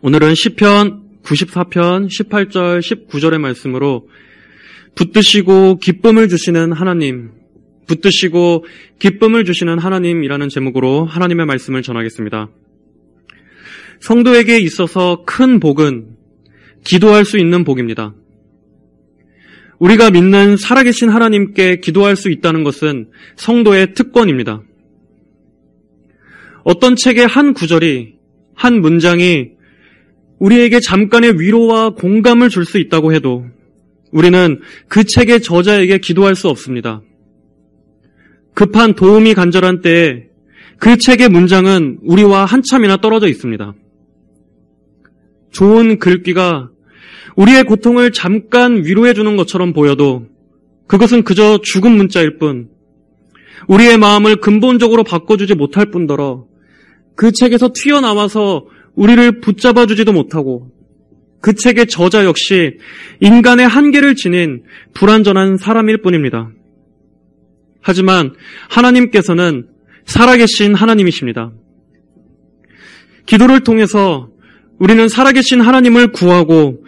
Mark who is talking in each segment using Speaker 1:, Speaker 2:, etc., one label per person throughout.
Speaker 1: 오늘은 시편 94편 18절 19절의 말씀으로 붙드시고 기쁨을 주시는 하나님, 붙드시고 기쁨을 주시는 하나님이라는 제목으로 하나님의 말씀을 전하겠습니다. 성도에게 있어서 큰 복은 기도할 수 있는 복입니다. 우리가 믿는 살아계신 하나님께 기도할 수 있다는 것은 성도의 특권입니다. 어떤 책의 한 구절이, 한 문장이 우리에게 잠깐의 위로와 공감을 줄 수 있다고 해도 우리는 그 책의 저자에게 기도할 수 없습니다. 급한 도움이 간절한 때에 그 책의 문장은 우리와 한참이나 떨어져 있습니다. 좋은 글귀가 우리의 고통을 잠깐 위로해 주는 것처럼 보여도 그것은 그저 죽은 문자일 뿐, 우리의 마음을 근본적으로 바꿔주지 못할 뿐더러 그 책에서 튀어나와서 우리를 붙잡아 주지도 못하고 그 책의 저자 역시 인간의 한계를 지닌 불완전한 사람일 뿐입니다. 하지만 하나님께서는 살아계신 하나님이십니다. 기도를 통해서 우리는 살아계신 하나님을 구하고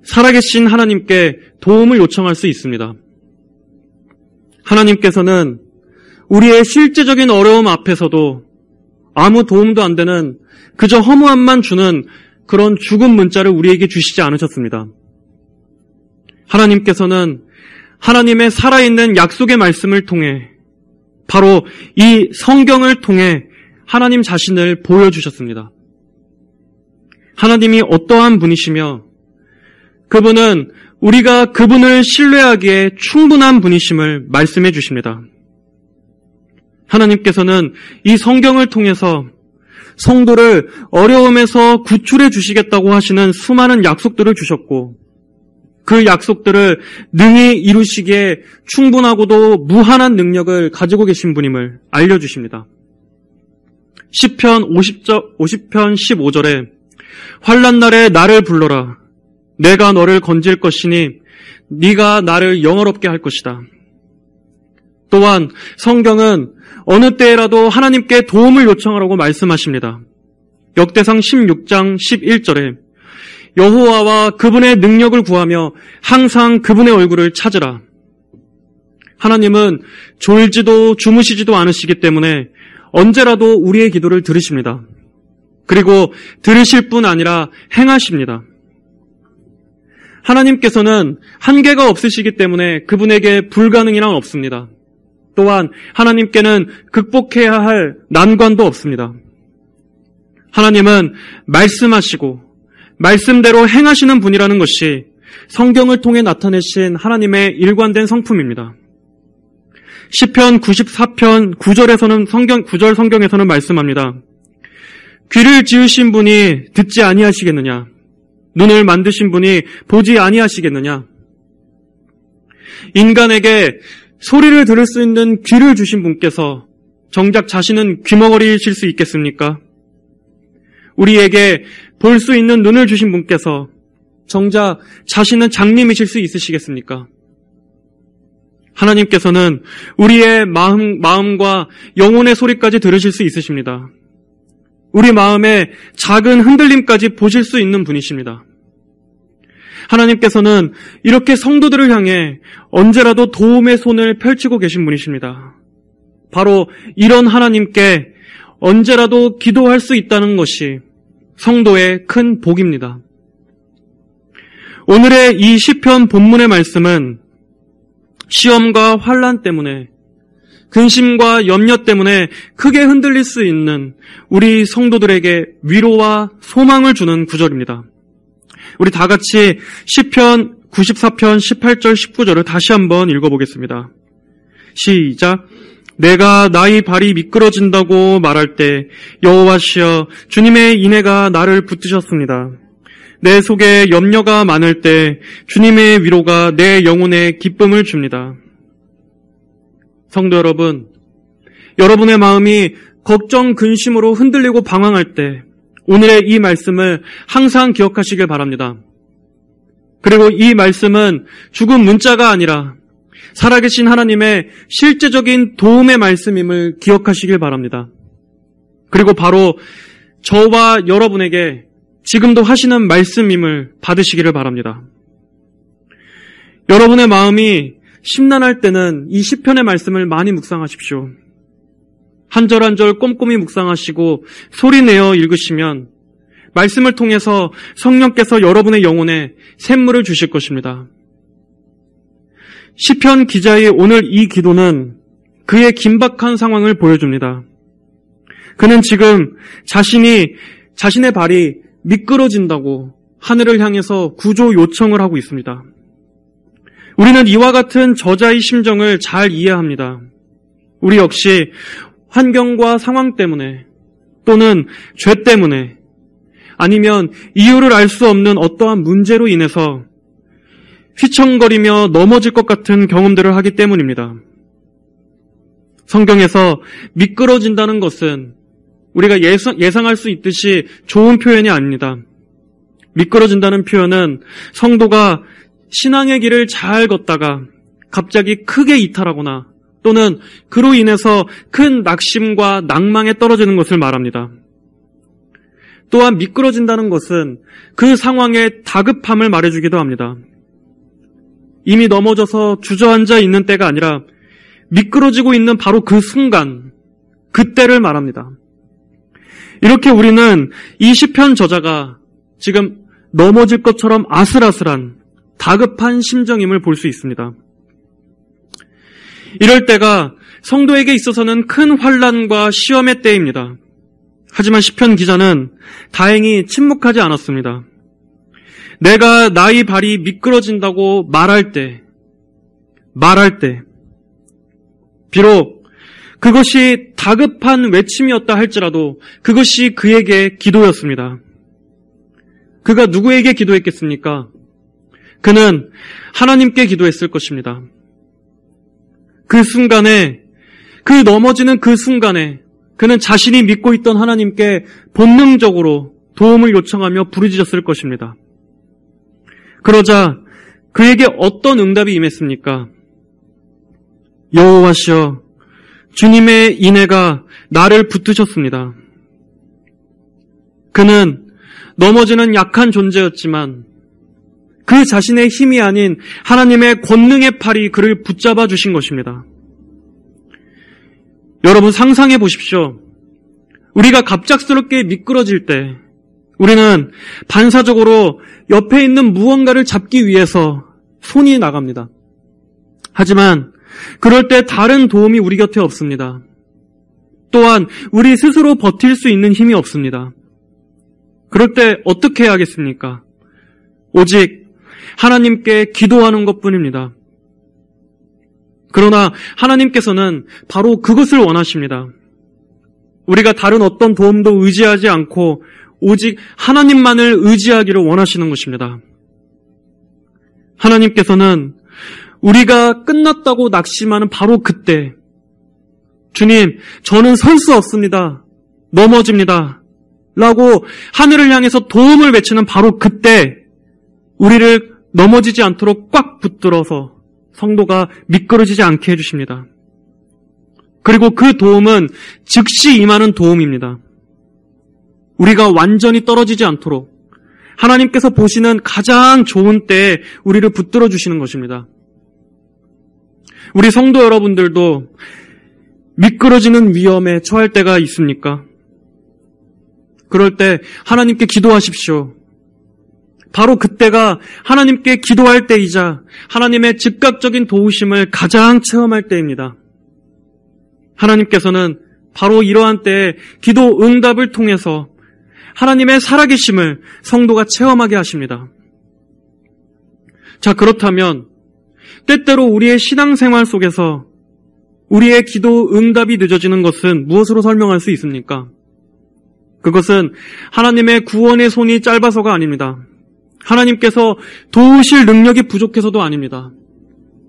Speaker 1: 살아계신 하나님께 도움을 요청할 수 있습니다. 하나님께서는 우리의 실제적인 어려움 앞에서도 아무 도움도 안 되는 그저 허무함만 주는 그런 죽은 문자를 우리에게 주시지 않으셨습니다. 하나님께서는 하나님의 살아있는 약속의 말씀을 통해, 바로 이 성경을 통해 하나님 자신을 보여주셨습니다. 하나님이 어떠한 분이시며 그분은 우리가 그분을 신뢰하기에 충분한 분이심을 말씀해 주십니다. 하나님께서는 이 성경을 통해서 성도를 어려움에서 구출해 주시겠다고 하시는 수많은 약속들을 주셨고, 그 약속들을 능히 이루시기에 충분하고도 무한한 능력을 가지고 계신 분임을 알려주십니다. 시편 50편 15절에 환난 날에 나를 불러라. 내가 너를 건질 것이니 네가 나를 영화롭게 할 것이다. 또한 성경은 어느 때라도 하나님께 도움을 요청하라고 말씀하십니다. 역대상 16장 11절에 여호와와 그분의 능력을 구하며 항상 그분의 얼굴을 찾으라. 하나님은 졸지도 주무시지도 않으시기 때문에 언제라도 우리의 기도를 들으십니다. 그리고 들으실 뿐 아니라 행하십니다. 하나님께서는 한계가 없으시기 때문에 그분에게 불가능이란 없습니다. 또한 하나님께는 극복해야 할 난관도 없습니다. 하나님은 말씀하시고 말씀대로 행하시는 분이라는 것이 성경을 통해 나타내신 하나님의 일관된 성품입니다. 시편 94편 9절 성경에서는 말씀합니다. 귀를 지으신 분이 듣지 아니하시겠느냐? 눈을 만드신 분이 보지 아니하시겠느냐? 인간에게 소리를 들을 수 있는 귀를 주신 분께서 정작 자신은 귀머거리이실 수 있겠습니까? 우리에게 볼 수 있는 눈을 주신 분께서 정작 자신은 장님이실 수 있으시겠습니까? 하나님께서는 우리의 마음과 영혼의 소리까지 들으실 수 있으십니다. 우리 마음의 작은 흔들림까지 보실 수 있는 분이십니다. 하나님께서는 이렇게 성도들을 향해 언제라도 도움의 손을 펼치고 계신 분이십니다. 바로 이런 하나님께 언제라도 기도할 수 있다는 것이 성도의 큰 복입니다. 오늘의 이 시편 본문의 말씀은 시험과 환난 때문에, 근심과 염려 때문에 크게 흔들릴 수 있는 우리 성도들에게 위로와 소망을 주는 구절입니다. 우리 다 같이 시편 94편 18절 19절을 다시 한번 읽어보겠습니다. 시작. 내가 나의 발이 미끄러진다고 말할 때 여호와시여 주님의 인애가 나를 붙드셨습니다. 내 속에 염려가 많을 때 주님의 위로가 내 영혼에 기쁨을 줍니다. 성도 여러분, 여러분의 마음이 걱정, 근심으로 흔들리고 방황할 때 오늘의 이 말씀을 항상 기억하시길 바랍니다. 그리고 이 말씀은 죽은 문자가 아니라 살아계신 하나님의 실제적인 도움의 말씀임을 기억하시길 바랍니다. 그리고 바로 저와 여러분에게 지금도 하시는 말씀임을 받으시기를 바랍니다. 여러분의 마음이 심란할 때는 이 시편의 말씀을 많이 묵상하십시오. 한 절 한 절 꼼꼼히 묵상하시고 소리내어 읽으시면 말씀을 통해서 성령께서 여러분의 영혼에 샘물을 주실 것입니다. 시편 기자의 오늘 이 기도는 그의 긴박한 상황을 보여줍니다. 그는 지금 자신의 발이 미끄러진다고 하늘을 향해서 구조 요청을 하고 있습니다. 우리는 이와 같은 저자의 심정을 잘 이해합니다. 우리 역시 환경과 상황 때문에 또는 죄 때문에 아니면 이유를 알 수 없는 어떠한 문제로 인해서 휘청거리며 넘어질 것 같은 경험들을 하기 때문입니다. 성경에서 미끄러진다는 것은 우리가 예상할 수 있듯이 좋은 표현이 아닙니다. 미끄러진다는 표현은 성도가 신앙의 길을 잘 걷다가 갑자기 크게 이탈하거나 또는 그로 인해서 큰 낙심과 낭망에 떨어지는 것을 말합니다. 또한 미끄러진다는 것은 그 상황의 다급함을 말해주기도 합니다. 이미 넘어져서 주저앉아 있는 때가 아니라 미끄러지고 있는 바로 그 순간, 그때를 말합니다. 이렇게 우리는 이 시편 저자가 지금 넘어질 것처럼 아슬아슬한 다급한 심정임을 볼 수 있습니다. 이럴 때가 성도에게 있어서는 큰 환난과 시험의 때입니다. 하지만 시편 기자는 다행히 침묵하지 않았습니다. 내가 나의 발이 미끄러진다고 말할 때, 비록 그것이 다급한 외침이었다 할지라도 그것이 그에게 기도였습니다. 그가 누구에게 기도했겠습니까? 그는 하나님께 기도했을 것입니다. 그 순간에, 그 넘어지는 그 순간에 그는 자신이 믿고 있던 하나님께 본능적으로 도움을 요청하며 부르짖었을 것입니다. 그러자 그에게 어떤 응답이 임했습니까? 여호와시여, 주님의 인애가 나를 붙드셨습니다. 그는 넘어지는 약한 존재였지만 그 자신의 힘이 아닌 하나님의 권능의 팔이 그를 붙잡아 주신 것입니다. 여러분 상상해 보십시오. 우리가 갑작스럽게 미끄러질 때 우리는 반사적으로 옆에 있는 무언가를 잡기 위해서 손이 나갑니다. 하지만 그럴 때 다른 도움이 우리 곁에 없습니다. 또한 우리 스스로 버틸 수 있는 힘이 없습니다. 그럴 때 어떻게 해야겠습니까? 오직 하나님께 기도하는 것뿐입니다. 그러나 하나님께서는 바로 그것을 원하십니다. 우리가 다른 어떤 도움도 의지하지 않고 오직 하나님만을 의지하기를 원하시는 것입니다. 하나님께서는 우리가 끝났다고 낙심하는 바로 그때, 주님, 저는 설 수 없습니다. 넘어집니다. 라고 하늘을 향해서 도움을 외치는 바로 그때 우리를 넘어지지 않도록 꽉 붙들어서 성도가 미끄러지지 않게 해주십니다. 그리고 그 도움은 즉시 임하는 도움입니다. 우리가 완전히 떨어지지 않도록 하나님께서 보시는 가장 좋은 때에 우리를 붙들어 주시는 것입니다. 우리 성도 여러분들도 미끄러지는 위험에 처할 때가 있습니까? 그럴 때 하나님께 기도하십시오. 바로 그때가 하나님께 기도할 때이자 하나님의 즉각적인 도우심을 가장 체험할 때입니다. 하나님께서는 바로 이러한 때에 기도 응답을 통해서 하나님의 살아계심을 성도가 체험하게 하십니다. 자, 그렇다면 때때로 우리의 신앙생활 속에서 우리의 기도 응답이 늦어지는 것은 무엇으로 설명할 수 있습니까? 그것은 하나님의 구원의 손이 짧아서가 아닙니다. 하나님께서 도우실 능력이 부족해서도 아닙니다.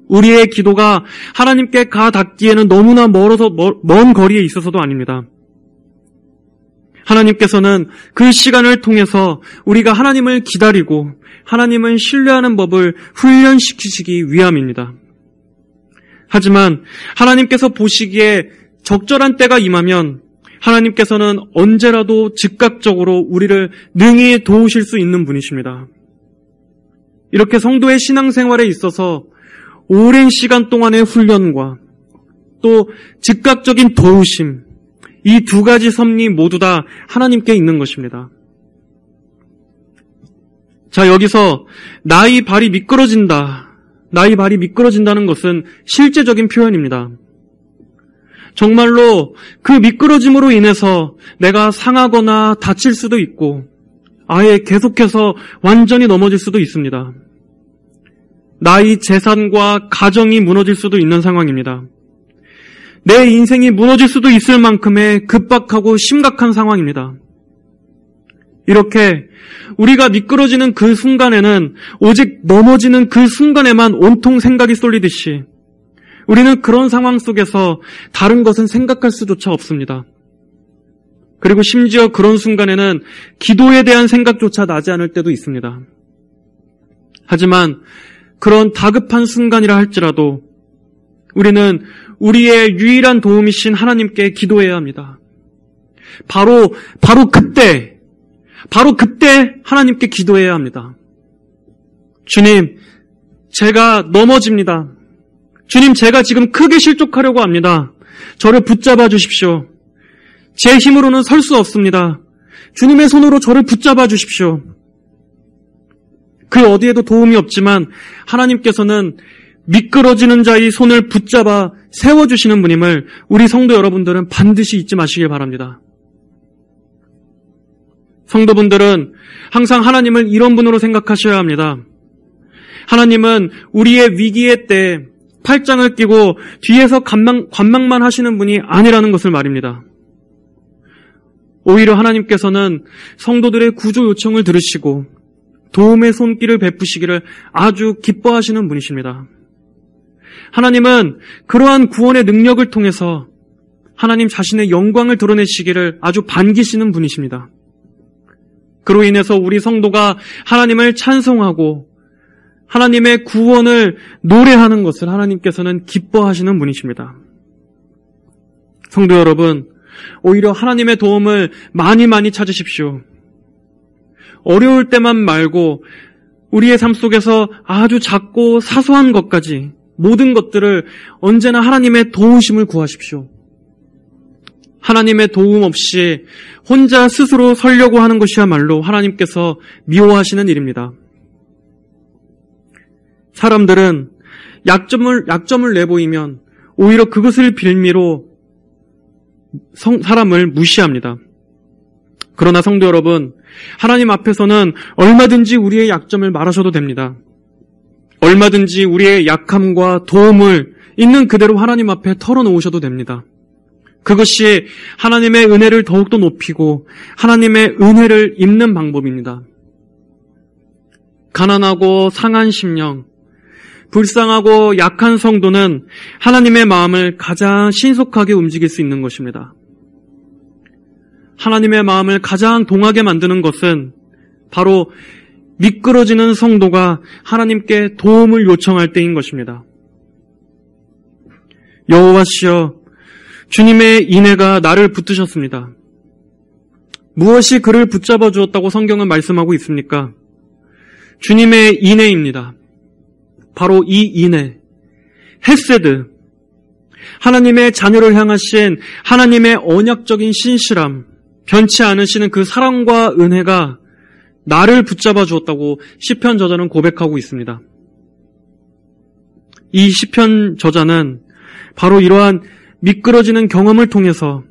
Speaker 1: 우리의 기도가 하나님께 가닿기에는 너무나 먼 거리에 있어서도 아닙니다. 하나님께서는 그 시간을 통해서 우리가 하나님을 기다리고 하나님을 신뢰하는 법을 훈련시키시기 위함입니다. 하지만 하나님께서 보시기에 적절한 때가 임하면 하나님께서는 언제라도 즉각적으로 우리를 능히 도우실 수 있는 분이십니다. 이렇게 성도의 신앙생활에 있어서 오랜 시간 동안의 훈련과 또 즉각적인 도우심, 이 두 가지 섭리 모두 다 하나님께 있는 것입니다. 자, 여기서 나의 발이 미끄러진다는 것은 실제적인 표현입니다. 정말로 그 미끄러짐으로 인해서 내가 상하거나 다칠 수도 있고 아예 계속해서 완전히 넘어질 수도 있습니다. 나의 재산과 가정이 무너질 수도 있는 상황입니다. 내 인생이 무너질 수도 있을 만큼의 급박하고 심각한 상황입니다. 이렇게 우리가 미끄러지는 그 순간에는 오직 넘어지는 그 순간에만 온통 생각이 쏠리듯이 우리는 그런 상황 속에서 다른 것은 생각할 수조차 없습니다. 그리고 심지어 그런 순간에는 기도에 대한 생각조차 나지 않을 때도 있습니다. 하지만 그런 다급한 순간이라 할지라도 우리는 우리의 유일한 도움이신 하나님께 기도해야 합니다. 바로 그때 하나님께 기도해야 합니다. 주님, 제가 넘어집니다. 주님, 제가 지금 크게 실족하려고 합니다. 저를 붙잡아 주십시오. 제 힘으로는 설 수 없습니다. 주님의 손으로 저를 붙잡아 주십시오. 그 어디에도 도움이 없지만 하나님께서는 미끄러지는 자의 손을 붙잡아 세워주시는 분임을 우리 성도 여러분들은 반드시 잊지 마시길 바랍니다. 성도분들은 항상 하나님을 이런 분으로 생각하셔야 합니다. 하나님은 우리의 위기의 때 팔짱을 끼고 뒤에서 관망만 하시는 분이 아니라는 것을 말입니다. 오히려 하나님께서는 성도들의 구조 요청을 들으시고 도움의 손길을 베푸시기를 아주 기뻐하시는 분이십니다. 하나님은 그러한 구원의 능력을 통해서 하나님 자신의 영광을 드러내시기를 아주 반기시는 분이십니다. 그로 인해서 우리 성도가 하나님을 찬송하고 하나님의 구원을 노래하는 것을 하나님께서는 기뻐하시는 분이십니다. 성도 여러분, 오히려 하나님의 도움을 많이 찾으십시오. 어려울 때만 말고 우리의 삶 속에서 아주 작고 사소한 것까지 모든 것들을 언제나 하나님의 도우심을 구하십시오. 하나님의 도움 없이 혼자 스스로 서려고 하는 것이야말로 하나님께서 미워하시는 일입니다. 사람들은 약점을 내보이면 오히려 그것을 빌미로 사람을 무시합니다. 그러나 성도 여러분, 하나님 앞에서는 얼마든지 우리의 약점을 말하셔도 됩니다. 얼마든지 우리의 약함과 도움을 있는 그대로 하나님 앞에 털어놓으셔도 됩니다. 그것이 하나님의 은혜를 더욱더 높이고 하나님의 은혜를 입는 방법입니다. 가난하고 상한 심령, 불쌍하고 약한 성도는 하나님의 마음을 가장 신속하게 움직일 수 있는 것입니다. 하나님의 마음을 가장 동하게 만드는 것은 바로 미끄러지는 성도가 하나님께 도움을 요청할 때인 것입니다. 여호와시여, 주님의 인애가 나를 붙드셨습니다. 무엇이 그를 붙잡아 주었다고 성경은 말씀하고 있습니까? 주님의 인애입니다. 바로 이 인애, 헤세드, 하나님의 자녀를 향하신 하나님의 언약적인 신실함, 변치 않으시는 그 사랑과 은혜가 나를 붙잡아 주었다고 시편 저자는 고백하고 있습니다. 이 시편 저자는 바로 이러한 미끄러지는 경험을 통해서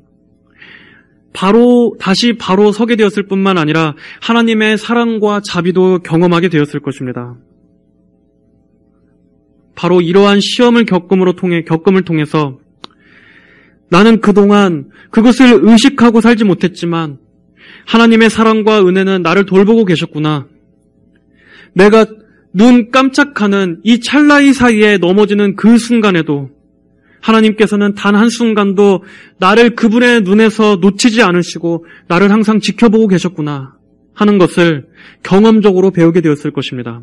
Speaker 1: 다시 서게 되었을 뿐만 아니라 하나님의 사랑과 자비도 경험하게 되었을 것입니다. 바로 이러한 시험을 겪음을 통해서 나는 그동안 그것을 의식하고 살지 못했지만 하나님의 사랑과 은혜는 나를 돌보고 계셨구나. 내가 눈 깜짝하는 이 찰나의 사이에 넘어지는 그 순간에도 하나님께서는 단 한순간도 나를 그분의 눈에서 놓치지 않으시고 나를 항상 지켜보고 계셨구나 하는 것을 경험적으로 배우게 되었을 것입니다.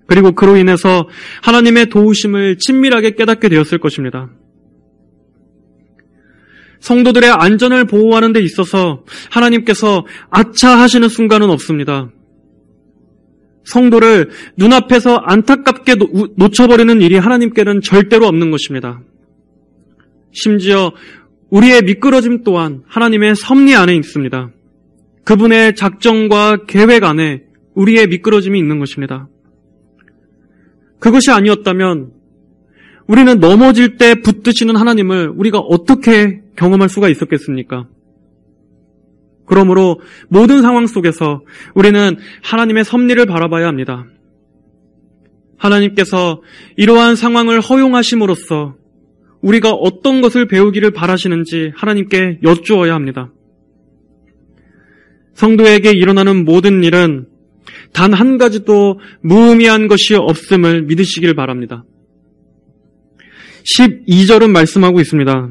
Speaker 1: 그리고 그로 인해서 하나님의 도우심을 친밀하게 깨닫게 되었을 것입니다. 성도들의 안전을 보호하는 데 있어서 하나님께서 아차 하시는 순간은 없습니다. 성도를 눈앞에서 안타깝게 놓쳐버리는 일이 하나님께는 절대로 없는 것입니다. 심지어 우리의 미끄러짐 또한 하나님의 섭리 안에 있습니다. 그분의 작정과 계획 안에 우리의 미끄러짐이 있는 것입니다. 그것이 아니었다면 우리는 넘어질 때 붙드시는 하나님을 우리가 어떻게 경험할 수가 있었겠습니까? 그러므로 모든 상황 속에서 우리는 하나님의 섭리를 바라봐야 합니다. 하나님께서 이러한 상황을 허용하심으로써 우리가 어떤 것을 배우기를 바라시는지 하나님께 여쭈어야 합니다. 성도에게 일어나는 모든 일은 단 한 가지도 무의미한 것이 없음을 믿으시길 바랍니다. 12절은 말씀하고 있습니다.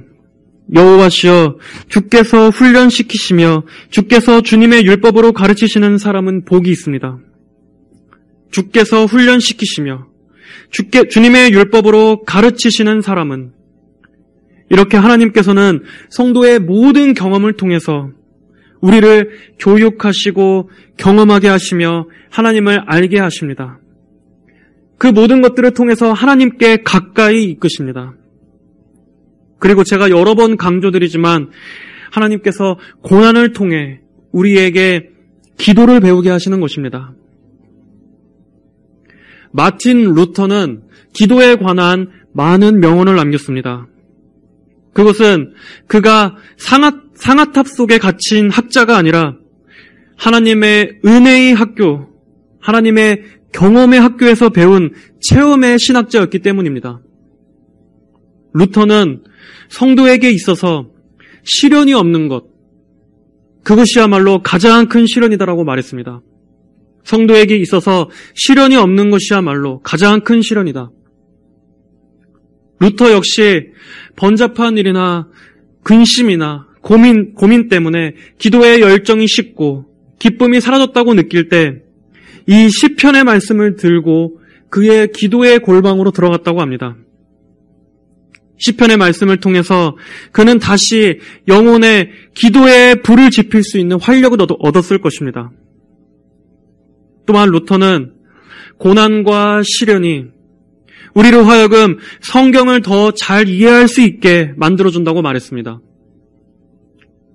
Speaker 1: 여호와시여, 주께서 훈련시키시며 주께서 주님의 율법으로 가르치시는 사람은 복이 있습니다. 주께서 훈련시키시며 주님의 율법으로 가르치시는 사람은, 이렇게 하나님께서는 성도의 모든 경험을 통해서 우리를 교육하시고 경험하게 하시며 하나님을 알게 하십니다. 그 모든 것들을 통해서 하나님께 가까이 이끄십니다. 그리고 제가 여러 번 강조드리지만 하나님께서 고난을 통해 우리에게 기도를 배우게 하시는 것입니다. 마틴 루터는 기도에 관한 많은 명언을 남겼습니다. 그것은 그가 상아탑 속에 갇힌 학자가 아니라 하나님의 은혜의 학교, 하나님의 경험의 학교에서 배운 체험의 신학자였기 때문입니다. 루터는 성도에게 있어서 시련이 없는 것, 그것이야말로 가장 큰 시련이다라고 말했습니다. 성도에게 있어서 시련이 없는 것이야말로 가장 큰 시련이다. 루터 역시 번잡한 일이나 근심이나 고민 때문에 기도의 열정이 식고 기쁨이 사라졌다고 느낄 때 이 시편의 말씀을 들고 그의 기도의 골방으로 들어갔다고 합니다. 시편의 말씀을 통해서 그는 다시 영혼의 기도의 불을 지필 수 있는 활력을 얻었을 것입니다. 또한 루터는 고난과 시련이 우리로 하여금 성경을 더 잘 이해할 수 있게 만들어준다고 말했습니다.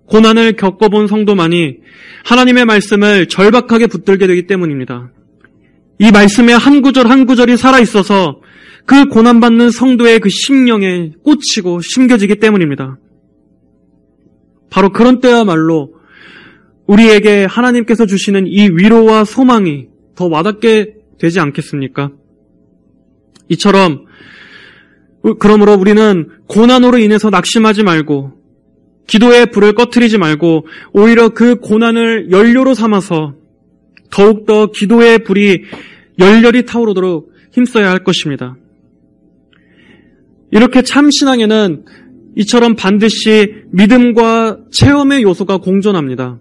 Speaker 1: 고난을 겪어본 성도만이 하나님의 말씀을 절박하게 붙들게 되기 때문입니다. 이 말씀의 한 구절 한 구절이 살아있어서 그 고난받는 성도의 그 심령에 꽂히고 심겨지기 때문입니다. 바로 그런 때야말로 우리에게 하나님께서 주시는 이 위로와 소망이 더 와닿게 되지 않겠습니까? 이처럼 그러므로 우리는 고난으로 인해서 낙심하지 말고 기도의 불을 꺼트리지 말고 오히려 그 고난을 연료로 삼아서 더욱더 기도의 불이 열렬히 타오르도록 힘써야 할 것입니다. 이렇게 참신앙에는 이처럼 반드시 믿음과 체험의 요소가 공존합니다.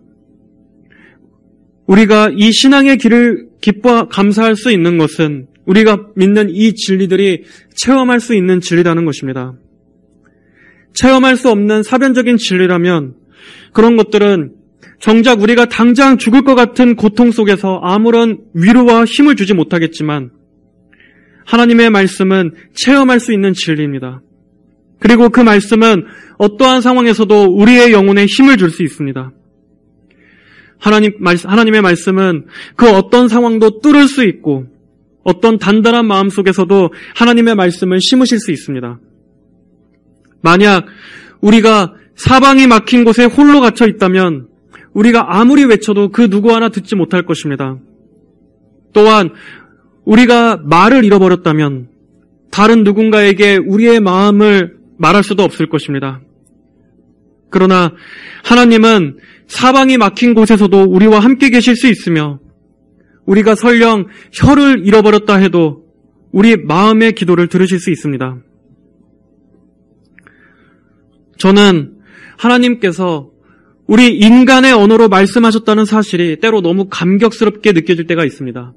Speaker 1: 우리가 이 신앙의 길을 기뻐 감사할 수 있는 것은 우리가 믿는 이 진리들이 체험할 수 있는 진리라는 것입니다. 체험할 수 없는 사변적인 진리라면 그런 것들은 정작 우리가 당장 죽을 것 같은 고통 속에서 아무런 위로와 힘을 주지 못하겠지만 하나님의 말씀은 체험할 수 있는 진리입니다. 그리고 그 말씀은 어떠한 상황에서도 우리의 영혼에 힘을 줄 수 있습니다. 하나님의 말씀은 그 어떤 상황도 뚫을 수 있고 어떤 단단한 마음 속에서도 하나님의 말씀을 심으실 수 있습니다. 만약 우리가 사방이 막힌 곳에 홀로 갇혀 있다면 우리가 아무리 외쳐도 그 누구 하나 듣지 못할 것입니다. 또한 우리가 말을 잃어버렸다면 다른 누군가에게 우리의 마음을 말할 수도 없을 것입니다. 그러나 하나님은 사방이 막힌 곳에서도 우리와 함께 계실 수 있으며 우리가 설령 혀를 잃어버렸다 해도 우리 마음의 기도를 들으실 수 있습니다. 저는 하나님께서 우리 인간의 언어로 말씀하셨다는 사실이 때로 너무 감격스럽게 느껴질 때가 있습니다.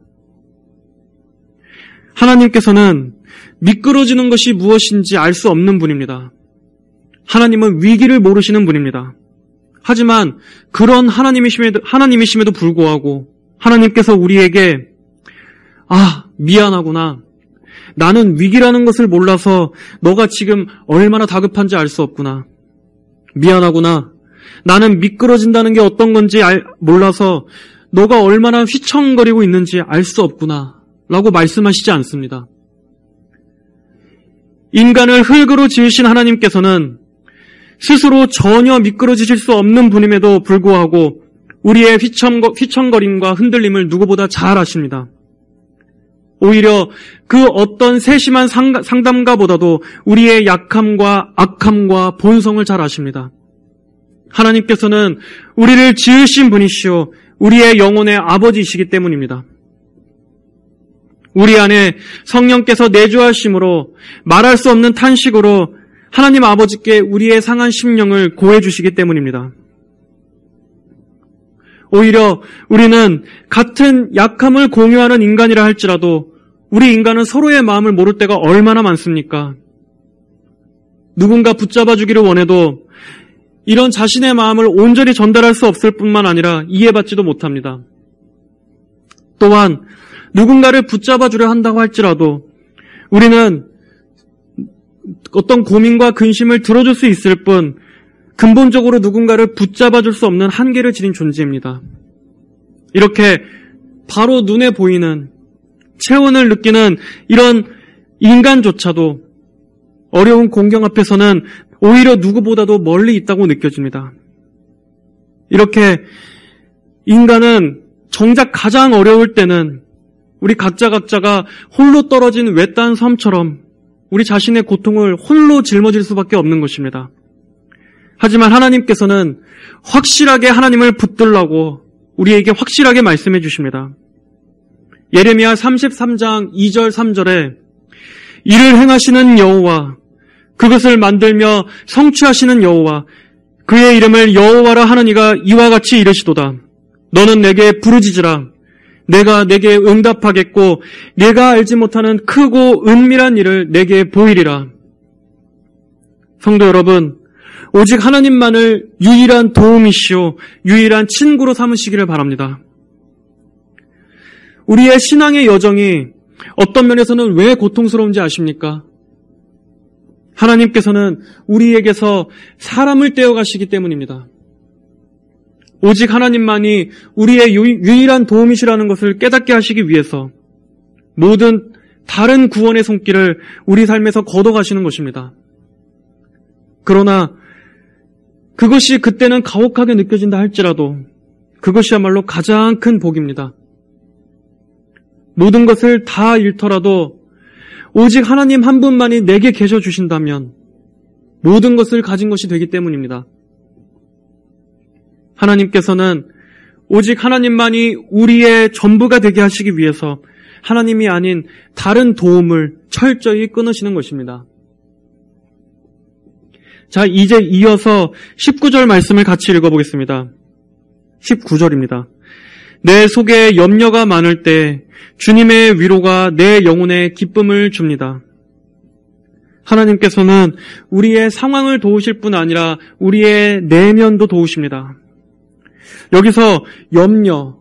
Speaker 1: 하나님께서는 미끄러지는 것이 무엇인지 알 수 없는 분입니다. 하나님은 위기를 모르시는 분입니다. 하지만 그런 하나님이심에도 불구하고 하나님께서 우리에게 미안하구나. 나는 위기라는 것을 몰라서 너가 지금 얼마나 다급한지 알 수 없구나. 미안하구나. 나는 미끄러진다는 게 어떤 건지 몰라서 너가 얼마나 휘청거리고 있는지 알 수 없구나. 라고 말씀하시지 않습니다. 인간을 흙으로 지으신 하나님께서는 스스로 전혀 미끄러지실 수 없는 분임에도 불구하고 우리의 휘청거림과 흔들림을 누구보다 잘 아십니다. 오히려 그 어떤 세심한 상담가보다도 우리의 약함과 악함과 본성을 잘 아십니다. 하나님께서는 우리를 지으신 분이시오 우리의 영혼의 아버지이시기 때문입니다. 우리 안에 성령께서 내주하심으로 말할 수 없는 탄식으로 하나님 아버지께 우리의 상한 심령을 고해 주시기 때문입니다. 오히려 우리는 같은 약함을 공유하는 인간이라 할지라도 우리 인간은 서로의 마음을 모를 때가 얼마나 많습니까? 누군가 붙잡아주기를 원해도 이런 자신의 마음을 온전히 전달할 수 없을 뿐만 아니라 이해받지도 못합니다. 또한 누군가를 붙잡아주려 한다고 할지라도 우리는 어떤 고민과 근심을 들어줄 수 있을 뿐 근본적으로 누군가를 붙잡아줄 수 없는 한계를 지닌 존재입니다. 이렇게 바로 눈에 보이는 체온을 느끼는 이런 인간조차도 어려운 공경 앞에서는 오히려 누구보다도 멀리 있다고 느껴집니다. 이렇게 인간은 정작 가장 어려울 때는 우리 각자가 홀로 떨어진 외딴 섬처럼 우리 자신의 고통을 홀로 짊어질 수밖에 없는 것입니다. 하지만 하나님께서는 확실하게 하나님을 붙들라고 우리에게 확실하게 말씀해 주십니다. 예레미야 33장 2절 3절에 이를 행하시는 여호와 그것을 만들며 성취하시는 여호와 그의 이름을 여호와라 하는 이가 이와 같이 이르시도다. 너는 내게 부르짖으라. 내가 내게 응답하겠고 내가 알지 못하는 크고 은밀한 일을 내게 보이리라. 성도 여러분, 오직 하나님만을 유일한 도움이시오 유일한 친구로 삼으시기를 바랍니다. 우리의 신앙의 여정이 어떤 면에서는 왜 고통스러운지 아십니까? 하나님께서는 우리에게서 사람을 떼어가시기 때문입니다. 오직 하나님만이 우리의 유일한 도움이시라는 것을 깨닫게 하시기 위해서 모든 다른 구원의 손길을 우리 삶에서 걷어가시는 것입니다. 그러나 그것이 그때는 가혹하게 느껴진다 할지라도 그것이야말로 가장 큰 복입니다. 모든 것을 다 잃더라도 오직 하나님 한 분만이 내게 계셔 주신다면 모든 것을 가진 것이 되기 때문입니다. 하나님께서는 오직 하나님만이 우리의 전부가 되게 하시기 위해서 하나님이 아닌 다른 도움을 철저히 끊으시는 것입니다. 자, 이제 이어서 19절 말씀을 같이 읽어보겠습니다. 19절입니다. 내 속에 염려가 많을 때 주님의 위로가 내 영혼에 기쁨을 줍니다. 하나님께서는 우리의 상황을 도우실 뿐 아니라 우리의 내면도 도우십니다. 여기서 염려,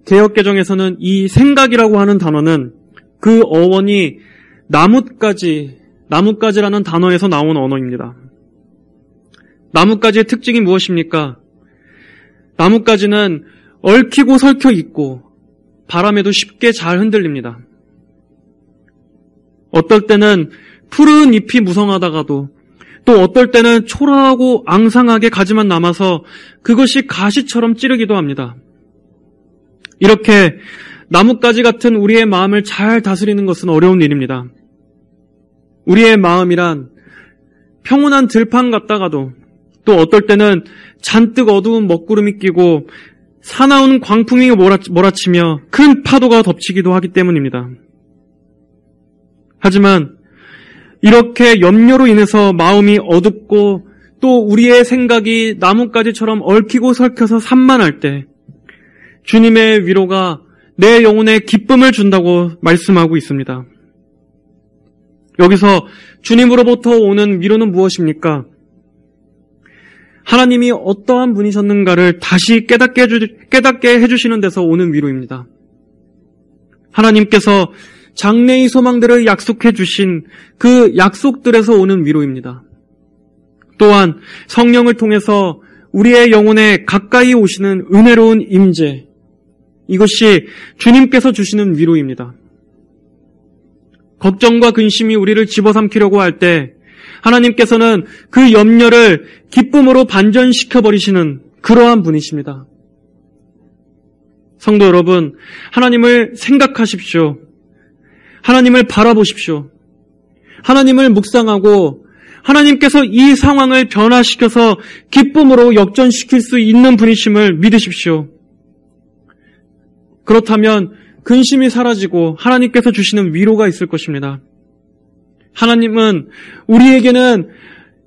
Speaker 1: 개역개정에서는 이 생각이라고 하는 단어는 그 어원이 나뭇가지라는 단어에서 나온 언어입니다. 나뭇가지의 특징이 무엇입니까? 나뭇가지는 얽히고 설켜 있고 바람에도 쉽게 잘 흔들립니다. 어떨 때는 푸른 잎이 무성하다가도 또 어떨 때는 초라하고 앙상하게 가지만 남아서 그것이 가시처럼 찌르기도 합니다. 이렇게 나뭇가지 같은 우리의 마음을 잘 다스리는 것은 어려운 일입니다. 우리의 마음이란 평온한 들판 같다가도 또 어떨 때는 잔뜩 어두운 먹구름이 끼고 사나운 광풍이 몰아치며 큰 파도가 덮치기도 하기 때문입니다. 하지만 이렇게 염려로 인해서 마음이 어둡고 또 우리의 생각이 나뭇가지처럼 얽히고 설켜서 산만할 때 주님의 위로가 내 영혼에 기쁨을 준다고 말씀하고 있습니다. 여기서 주님으로부터 오는 위로는 무엇입니까? 하나님이 어떠한 분이셨는가를 다시 깨닫게 해주시는 데서 오는 위로입니다. 하나님께서 장래의 소망들을 약속해 주신 그 약속들에서 오는 위로입니다. 또한 성령을 통해서 우리의 영혼에 가까이 오시는 은혜로운 임재, 이것이 주님께서 주시는 위로입니다. 걱정과 근심이 우리를 집어삼키려고 할 때 하나님께서는 그 염려를 기쁨으로 반전시켜버리시는 그러한 분이십니다. 성도 여러분, 하나님을 생각하십시오. 하나님을 바라보십시오. 하나님을 묵상하고 하나님께서 이 상황을 변화시켜서 기쁨으로 역전시킬 수 있는 분이심을 믿으십시오. 그렇다면 근심이 사라지고 하나님께서 주시는 위로가 있을 것입니다. 하나님은 우리에게는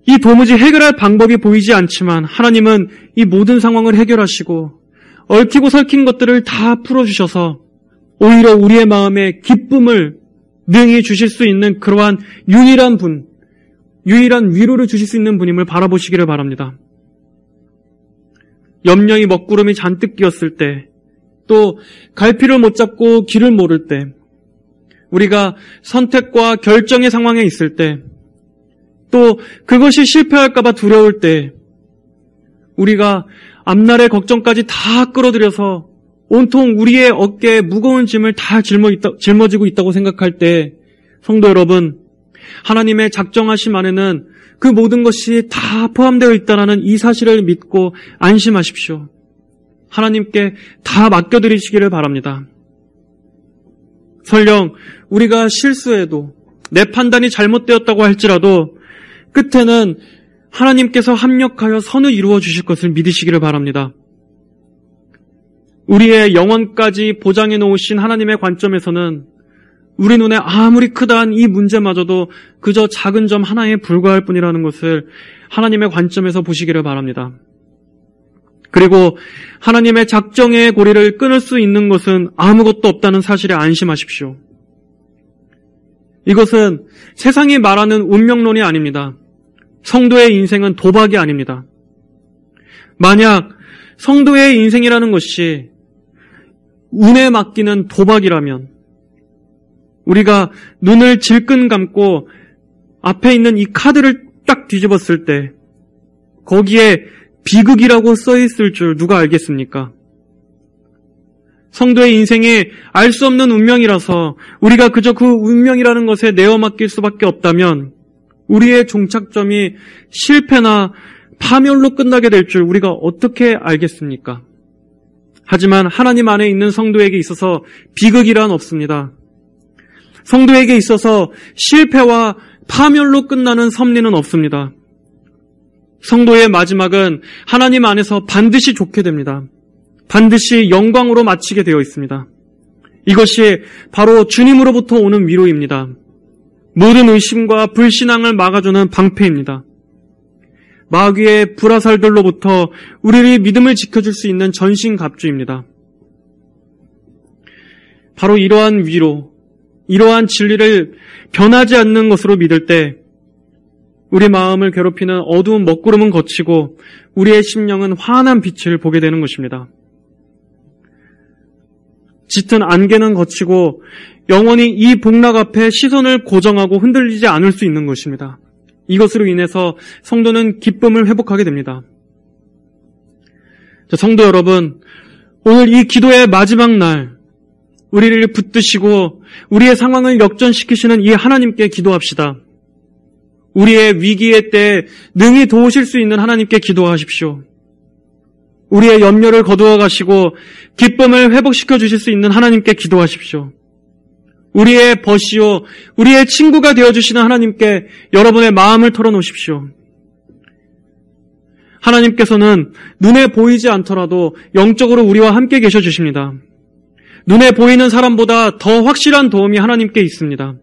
Speaker 1: 이 도무지 해결할 방법이 보이지 않지만 하나님은 이 모든 상황을 해결하시고 얽히고 설킨 것들을 다 풀어주셔서 오히려 우리의 마음에 기쁨을 능히 주실 수 있는 그러한 유일한 분, 유일한 위로를 주실 수 있는 분임을 바라보시기를 바랍니다. 염려의 먹구름이 잔뜩 끼었을 때, 또 갈피를 못 잡고 길을 모를 때, 우리가 선택과 결정의 상황에 있을 때, 또 그것이 실패할까봐 두려울 때, 우리가 앞날의 걱정까지 다 끌어들여서 온통 우리의 어깨에 무거운 짐을 다 짊어지고 있다고 생각할 때, 성도 여러분, 하나님의 작정하심 안에는 그 모든 것이 다 포함되어 있다는 이 사실을 믿고 안심하십시오. 하나님께 다 맡겨드리시기를 바랍니다. 설령 우리가 실수해도 내 판단이 잘못되었다고 할지라도 끝에는 하나님께서 합력하여 선을 이루어 주실 것을 믿으시기를 바랍니다. 우리의 영혼까지 보장해 놓으신 하나님의 관점에서는 우리 눈에 아무리 크다한 이 문제마저도 그저 작은 점 하나에 불과할 뿐이라는 것을 하나님의 관점에서 보시기를 바랍니다. 그리고 하나님의 작정의 고리를 끊을 수 있는 것은 아무것도 없다는 사실에 안심하십시오. 이것은 세상이 말하는 운명론이 아닙니다. 성도의 인생은 도박이 아닙니다. 만약 성도의 인생이라는 것이 운에 맡기는 도박이라면 우리가 눈을 질끈 감고 앞에 있는 이 카드를 딱 뒤집었을 때 거기에 비극이라고 써있을 줄 누가 알겠습니까? 성도의 인생이 알 수 없는 운명이라서 우리가 그저 그 운명이라는 것에 내어 맡길 수밖에 없다면 우리의 종착점이 실패나 파멸로 끝나게 될 줄 우리가 어떻게 알겠습니까? 하지만 하나님 안에 있는 성도에게 있어서 비극이란 없습니다. 성도에게 있어서 실패와 파멸로 끝나는 섭리는 없습니다. 성도의 마지막은 하나님 안에서 반드시 좋게 됩니다. 반드시 영광으로 마치게 되어 있습니다. 이것이 바로 주님으로부터 오는 위로입니다. 모든 의심과 불신앙을 막아주는 방패입니다. 마귀의 불화살들로부터 우리의 믿음을 지켜줄 수 있는 전신갑주입니다. 바로 이러한 위로, 이러한 진리를 변하지 않는 것으로 믿을 때 우리 마음을 괴롭히는 어두운 먹구름은 거치고 우리의 심령은 환한 빛을 보게 되는 것입니다. 짙은 안개는 거치고 영원히 이 복락 앞에 시선을 고정하고 흔들리지 않을 수 있는 것입니다. 이것으로 인해서 성도는 기쁨을 회복하게 됩니다. 자, 성도 여러분, 오늘 이 기도의 마지막 날 우리를 붙드시고 우리의 상황을 역전시키시는 이 하나님께 기도합시다. 우리의 위기의 때 능히 도우실 수 있는 하나님께 기도하십시오. 우리의 염려를 거두어 가시고 기쁨을 회복시켜 주실 수 있는 하나님께 기도하십시오. 우리의 벗이요, 우리의 친구가 되어주시는 하나님께 여러분의 마음을 털어놓으십시오. 하나님께서는 눈에 보이지 않더라도 영적으로 우리와 함께 계셔 주십니다. 눈에 보이는 사람보다 더 확실한 도움이 하나님께 있습니다.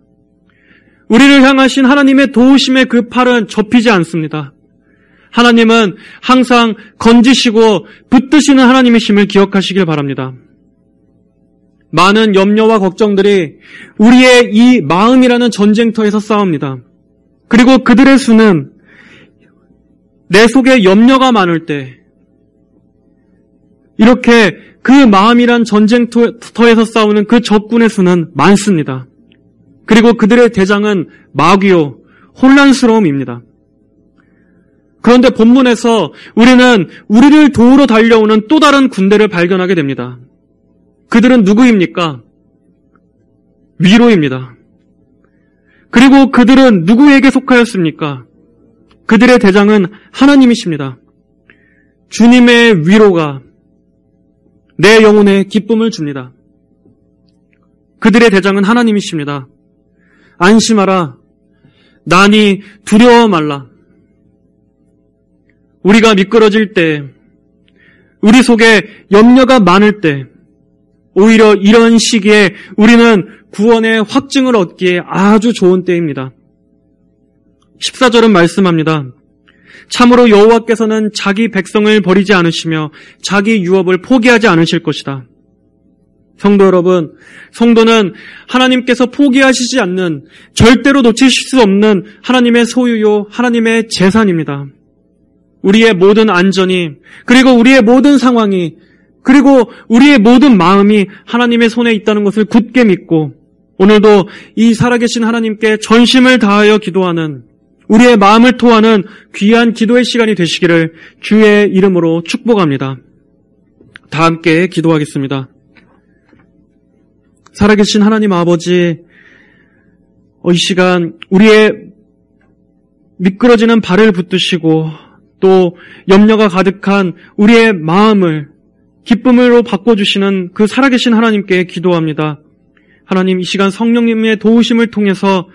Speaker 1: 우리를 향하신 하나님의 도우심의 그 팔은 접히지 않습니다. 하나님은 항상 건지시고 붙드시는 하나님이심을 기억하시길 바랍니다. 많은 염려와 걱정들이 우리의 이 마음이라는 전쟁터에서 싸웁니다. 그리고 그들의 수는 내 속에 염려가 많을 때, 이렇게 그 마음이란 전쟁터에서 싸우는 그 적군의 수는 많습니다. 그리고 그들의 대장은 마귀요, 혼란스러움입니다. 그런데 본문에서 우리는 우리를 도우러 달려오는 또 다른 군대를 발견하게 됩니다. 그들은 누구입니까? 위로입니다. 그리고 그들은 누구에게 속하였습니까? 그들의 대장은 하나님이십니다. 주님의 위로가 내 영혼에 기쁨을 줍니다. 그들의 대장은 하나님이십니다. 안심하라. 난이 두려워 말라. 우리가 미끄러질 때, 우리 속에 염려가 많을 때, 오히려 이런 시기에 우리는 구원의 확증을 얻기에 아주 좋은 때입니다. 14절은 말씀합니다. 참으로 여호와께서는 자기 백성을 버리지 않으시며 자기 유업을 포기하지 않으실 것이다. 성도 여러분, 성도는 하나님께서 포기하시지 않는, 절대로 놓치실 수 없는 하나님의 소유요, 하나님의 재산입니다. 우리의 모든 안전이, 그리고 우리의 모든 상황이, 그리고 우리의 모든 마음이 하나님의 손에 있다는 것을 굳게 믿고 오늘도 이 살아계신 하나님께 전심을 다하여 기도하는, 우리의 마음을 토하는 귀한 기도의 시간이 되시기를 주의 이름으로 축복합니다. 다 함께 기도하겠습니다. 살아계신 하나님 아버지, 이 시간 우리의 미끄러지는 발을 붙드시고 또 염려가 가득한 우리의 마음을 기쁨으로 바꿔주시는 그 살아계신 하나님께 기도합니다. 하나님, 이 시간 성령님의 도우심을 통해서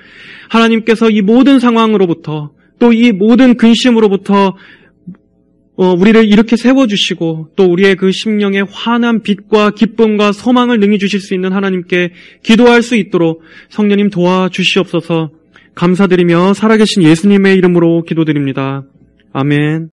Speaker 1: 하나님께서 이 모든 상황으로부터 또 이 모든 근심으로부터 우리를 이렇게 세워주시고 또 우리의 그 심령의 환한 빛과 기쁨과 소망을 능히 주실 수 있는 하나님께 기도할 수 있도록 성령님 도와주시옵소서. 감사드리며 살아계신 예수님의 이름으로 기도드립니다. 아멘.